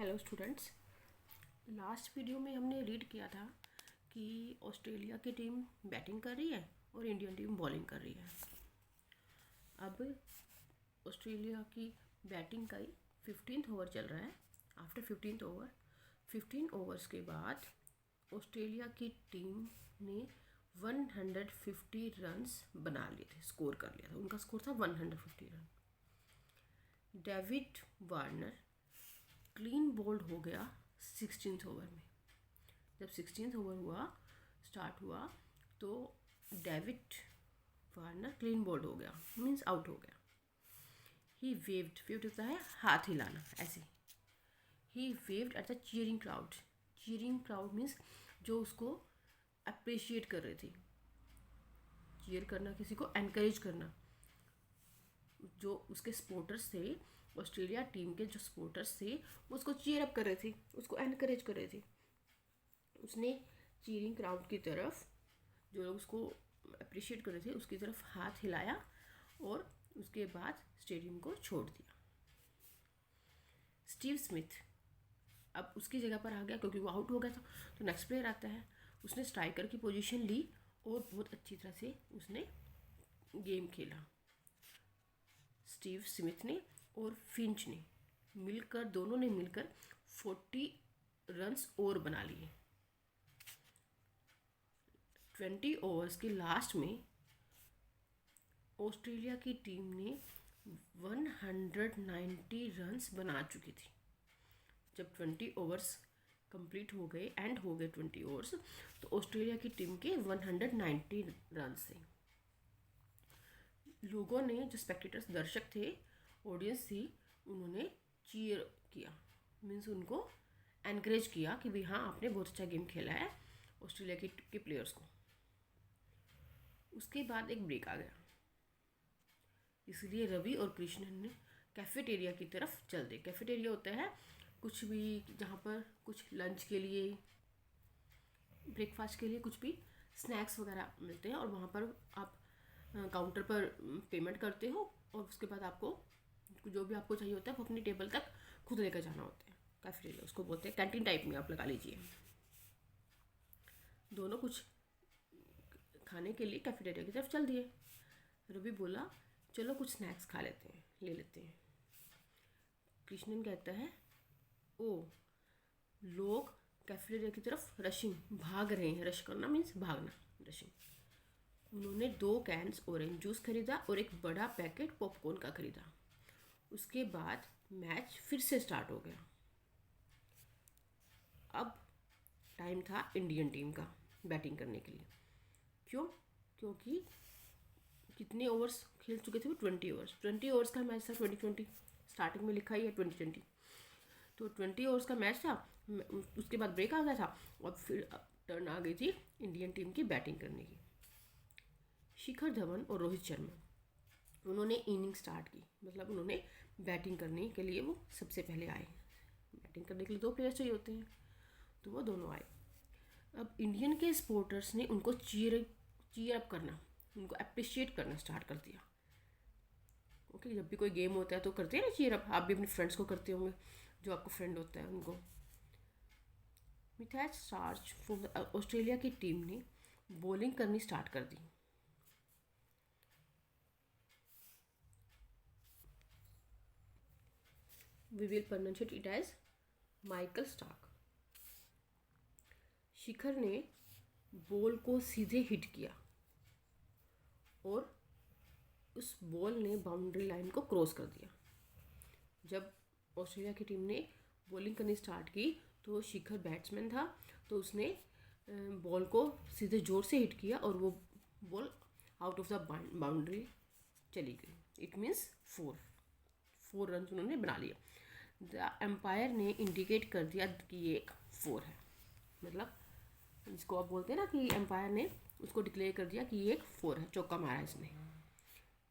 Hello students. Last video में हमने read किया था कि ऑस्ट्रेलिया की टीम बैटिंग कर रही है और इंडियन टीम बॉलिंग कर रही है। अब ऑस्ट्रेलिया की बैटिंग का 15th ओवर चल रहा है। आफ्टर 15 ओवर्स के बाद ऑस्ट्रेलिया की टीम ने 150 रन्स बना लिए थे, स्कोर कर लिया था। उनका स्कोर था 150 run. David Warner clean bowled हो गया 16th ओवर में। जब 16th ओवर स्टार्ट हुआ तो डेविड वार्नर क्लीन बोल्ड हो गया, मीन्स आउट हो गया। ही वेव्ड होता है हाथ हिलाना, ऐसे। ही waved at the cheering crowd means जो उसको अप्रिशिएट कर रहे थे। चीयर करना, किसी को एनकरेज करना। जो उसके सपोर्टर्स थे, ऑस्ट्रेलिया टीम के जो सपोर्टर्स थे, उसको चीयर अप कर रहे थे, उसको एनकरेज कर रहे थे। उसने चीयरिंग क्राउड की तरफ, जो लोग उसको अप्रिशिएट कर रहे थे, उसकी तरफ हाथ हिलाया और उसके बाद स्टेडियम को छोड़ दिया। स्टीव स्मिथ अब उसकी जगह पर आ गया क्योंकि वो आउट हो गया था। तो नेक्स्ट प्लेयर आता है। उसने स्ट्राइकर की पोजीशन ली और बहुत अच्छी तरह से उसने गेम खेला। स्टीव स्मिथ ने और फिंच ने मिलकर, दोनों ने मिलकर 40 रन्स और बना लिए। 20 ओवर्स के लास्ट में ऑस्ट्रेलिया की टीम ने 190 रन्स बना चुकी थी। जब 20 ओवर्स कंप्लीट हो गए, एंड हो गए 20 ओवर्स, तो ऑस्ट्रेलिया की टीम के 190 रन्स थे। लोगों ने, जो स्पेक्टेटर्स, दर्शक थे, ऑडियंस थी, उन्होंने चीयर किया, मीन्स उनको एनकरेज किया कि भाई हाँ, आपने बहुत अच्छा गेम खेला है, ऑस्ट्रेलिया के प्लेयर्स को। उसके बाद एक ब्रेक आ गया, इसलिए रवि और कृष्णन ने कैफेटेरिया की तरफ चल दे। कैफेटेरिया होता है कुछ भी जहाँ पर कुछ लंच के लिए, ब्रेकफास्ट के लिए कुछ भी स्नैक्स वगैरह मिलते हैं, और वहाँ पर आप काउंटर पर पेमेंट करते हो और उसके बाद आपको जो भी आपको चाहिए होता है वो अपनी टेबल तक खुद लेकर जाना होता है। कैफेटेरिया उसको बोलते हैं, कैंटीन टाइप में आप लगा लीजिए। दोनों कुछ खाने के लिए कैफेटेरिया की तरफ चल दिए। रवि बोला चलो कुछ स्नैक्स खा लेते हैं, ले लेते हैं। कृष्णन कहता है ओ, लोग कैफेटेरिया की तरफ भाग रहे हैं। रश करना मीन्स भागना, रशिंग। उन्होंने 2 कैन्स ऑरेंज जूस खरीदा और एक बड़ा पैकेट पॉपकॉर्न का खरीदा। उसके बाद मैच फिर से स्टार्ट हो गया। अब टाइम था इंडियन टीम का बैटिंग करने के लिए। क्यों? क्योंकि कितने ओवर्स खेल चुके थे वो? 20 ओवर्स। 20 ओवर्स का मैच था। 2020 स्टार्टिंग में लिखा ही है 2020। तो 20 ओवर्स का मैच था। उसके बाद ब्रेक आ गया था और फिर टर्न आ गई थी इंडियन टीम की बैटिंग करने की। शिखर धवन और रोहित शर्मा, उन्होंने इनिंग स्टार्ट की, मतलब उन्होंने बैटिंग करने के लिए वो सबसे पहले आए। बैटिंग करने के लिए 2 प्लेयर्स चाहिए होते हैं, तो वो दोनों आए। अब इंडियन के सपोर्टर्स ने उनको चीयर अप करना, उनको अप्रिशिएट करना स्टार्ट कर दिया। ओके, जब भी कोई गेम होता है तो करते हैं ना चीयर अप। आप भी अपने फ्रेंड्स को करते होंगे, जो आपको फ्रेंड होता है उनको। मिथाज स्टार्च फ्रॉम ऑस्ट्रेलिया की टीम ने बॉलिंग करनी स्टार्ट कर दी। We will pronounce it as Michael Starc. Shikhar ने बॉल को सीधे हिट किया और उस बॉल ने बाउंड्री लाइन को क्रॉस कर दिया। जब ऑस्ट्रेलिया की टीम ने बॉलिंग करनी स्टार्ट की तो शिखर बैट्समैन था, तो उसने बॉल को सीधे जोर से हिट किया और वो ball out of the boundary चली गई। इट मीन्स 4 रन उन्होंने बना लिया। द एम्पायर ने इंडिकेट कर दिया कि ये एक 4 है, मतलब जिसको आप बोलते हैं ना कि एम्पायर ने उसको डिक्लेयर कर दिया कि ये एक 4 है, चौका मारा इसने।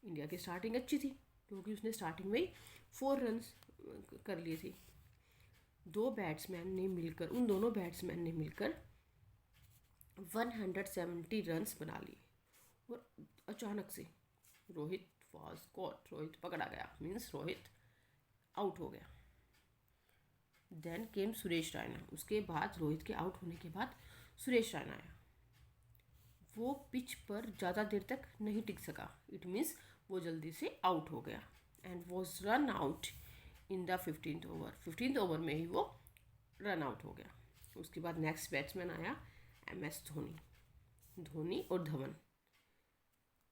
इंडिया की स्टार्टिंग अच्छी थी क्योंकि उसने स्टार्टिंग में 4 रन कर लिए थे। उन दोनों बैट्समैन ने मिलकर 170 रन्स बना लिए। और अचानक से रोहित पकड़ा गया, मीन्स रोहित आउट हो गया। Then came Suresh Raina. उसके बाद रोहित के आउट होने के बाद सुरेश रैना आया। वो पिच पर ज़्यादा देर तक नहीं टिक सका, इट मीन्स वो जल्दी से आउट हो गया and was run out in the 15th over. 15th over में ही वो रन आउट हो गया। उसके बाद नेक्स्ट बैट्समैन आया MS धोनी। धोनी और Dhawan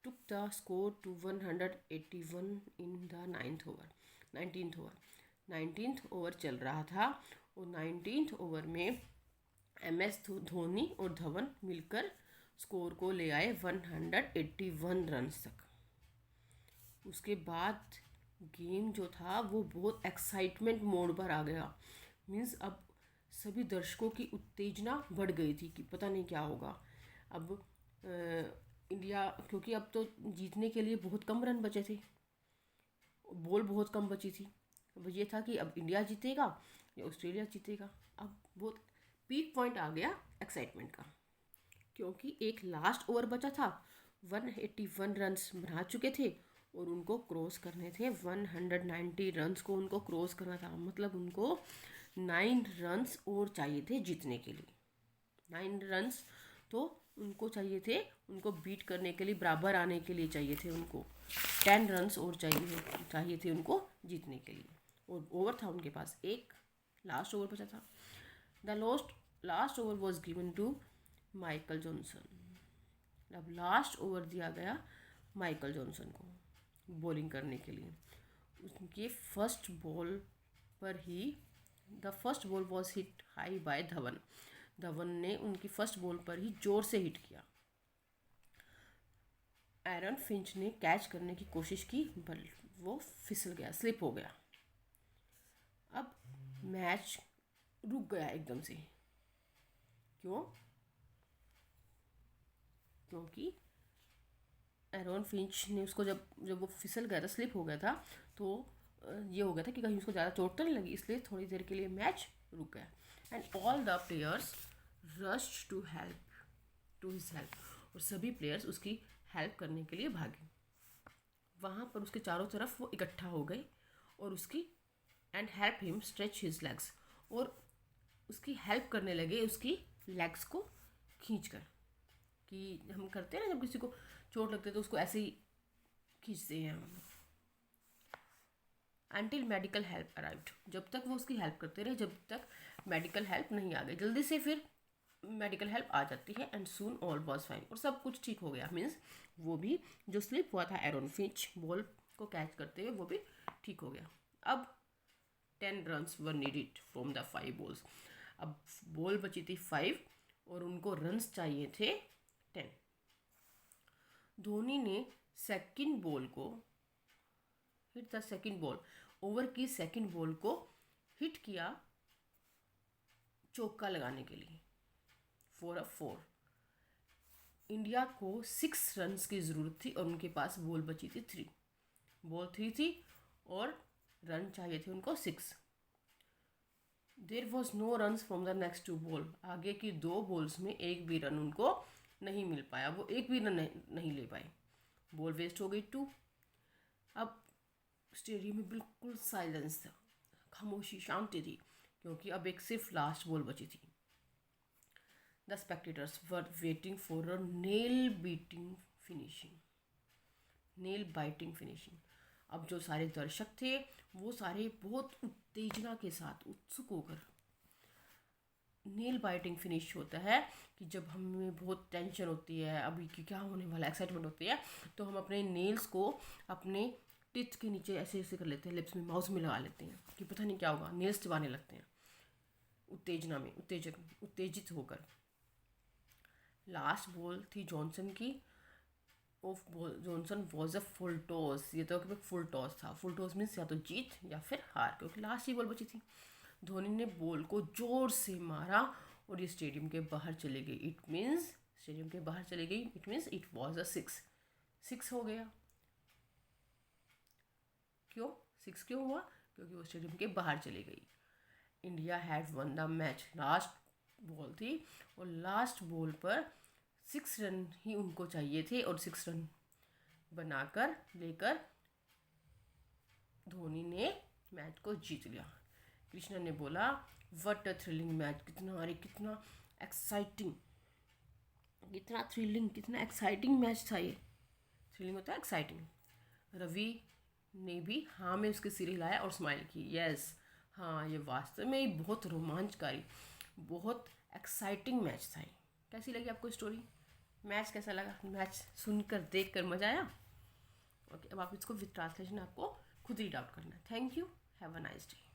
took the score to 181 in the 19th over. 19th over चल रहा था और 19th ओवर में MS धोनी और धवन मिलकर स्कोर को ले आए 181 रन्स तक। उसके बाद गेम जो था वो बहुत एक्साइटमेंट मोड पर आ गया। मीन्स अब सभी दर्शकों की उत्तेजना बढ़ गई थी कि पता नहीं क्या होगा। अब इंडिया, क्योंकि अब तो जीतने के लिए बहुत कम रन बचे थे, बॉल बहुत कम बची थी। अब ये था कि अब इंडिया जीतेगा या ऑस्ट्रेलिया जीतेगा। अब बहुत पीक पॉइंट आ गया एक्साइटमेंट का, क्योंकि एक लास्ट ओवर बचा था। 181 रन्स बना चुके थे और उनको क्रॉस करने थे 190 रन्स को उनको क्रॉस करना था। मतलब उनको 9 रन्स और चाहिए थे जीतने के लिए। 9 रन्स तो उनको चाहिए थे, उनको बीट करने के लिए, बराबर आने के लिए चाहिए थे उनको 10 रन्स और चाहिए थे उनको जीतने के लिए। और ओवर था उनके पास, एक लास्ट ओवर बचा था। The last over was given to Michael Johnson. अब लास्ट ओवर दिया गया माइकल जॉनसन को बॉलिंग करने के लिए। उनके फर्स्ट बॉल पर ही the first ball was hit high by Dhawan. Dhawan ने उनकी फर्स्ट बॉल पर ही जोर से हिट किया। एरन फिंच ने कैच करने की कोशिश की पर वो फिसल गया, स्लिप हो गया। अब मैच रुक गया एकदम से। क्यों? क्योंकि एरन फिंच ने उसको जब वो फिसल गया था, स्लिप हो गया था, तो ये हो गया था कि कहीं उसको ज़्यादा चोट तो नहीं लगी, इसलिए थोड़ी देर के लिए मैच रुक गया। And all the players rushed to his help. और सभी प्लेयर्स उसकी हेल्प करने के लिए भागे। वहाँ पर उसके चारों तरफ वो इकट्ठा हो गए और उसकी and help him stretch his legs. और उसकी हेल्प करने लगे उसकी लेग्स को खींचकर, कि हम करते हैं ना जब किसी को चोट लगती है तो उसको ऐसे ही खींचते हैं हम। Until medical help arrived. जब तक वो उसकी हेल्प करते रहे, जब तक मेडिकल हेल्प नहीं आ गई। जल्दी से फिर मेडिकल हेल्प आ जाती है and soon all was fine और सब कुछ ठीक हो गया। मीन्स वो भी जो स्लिप हुआ था एरन फिंच बॉल को कैच करते हुए, वो भी ठीक हो गया। अब 10 runs were needed from the 5 balls. अब बॉल बची थी 5 और उनको रन्स चाहिए थे 10। धोनी ने सेकंड बॉल को hit the second ball, over की सेकंड बॉल को हिट किया चौका लगाने के लिए 4 इंडिया को 6 रन्स की ज़रूरत थी और उनके पास बॉल बची थी 3। बॉल 3 थी और रन चाहिए थे उनको 6। There was no runs from the next 2 ball. आगे की 2 बॉल्स में एक भी रन उनको नहीं मिल पाया, वो एक भी रन नहीं ले पाए। बॉल वेस्ट हो गई 2। अब स्टेडियम में बिल्कुल साइलेंस था, खामोशी, शांति थी, क्योंकि अब एक सिर्फ लास्ट बॉल बची थी। The spectators were waiting for a nail biting finishing. अब जो सारे दर्शक थे वो सारे बहुत उत्तेजना के साथ, उत्सुक होकर, नेल बाइटिंग फिनिश होता है कि जब हमें बहुत टेंशन होती है, अभी कि क्या होने वाला, एक्साइटमेंट होती है, तो हम अपने नेल्स को अपने टिथ के नीचे ऐसे ऐसे कर लेते हैं, लिप्स में, माउस में लगा लेते हैं कि पता नहीं क्या होगा, नेल्स चबाने लगते हैं उत्तेजना में, उत्तेजित होकर। लास्ट बॉल थी जॉनसन की। Johnson was a full toss. ये तो फुल टॉस था। फुल टॉस मीन्स या तो जीत या फिर हार, क्योंकि लास्ट ही बॉल बची थी। धोनी ने बॉल को जोर से मारा और ये स्टेडियम के बाहर चली गई। It means it was a 6 हो गया। क्यों 6 क्यों हुआ? क्योंकि वो स्टेडियम के बाहर चली गई। India had one the match. Last ball थी और लास्ट बॉल पर 6 रन ही उनको चाहिए थे और 6 रन लेकर धोनी ने मैच को जीत लिया। कृष्णा ने बोला व्हाट अ थ्रिलिंग मैच, कितना, अरे कितना एक्साइटिंग, कितना थ्रिलिंग, कितना एक्साइटिंग मैच था ये। थ्रिलिंग होता है एक्साइटिंग। रवि ने भी हाँ में उसके सिर हिलाया और स्माइल की। यस, हाँ ये वास्तव में ही बहुत रोमांचकारी, बहुत एक्साइटिंग मैच था ये। कैसी लगी आपको स्टोरी? मैच कैसा लगा? मैच सुनकर देख कर मज़ा आया? ओके, अब आप इसको विद ट्रांसलेशन आपको खुद रीड आउट करना है। Thank you, have a nice day.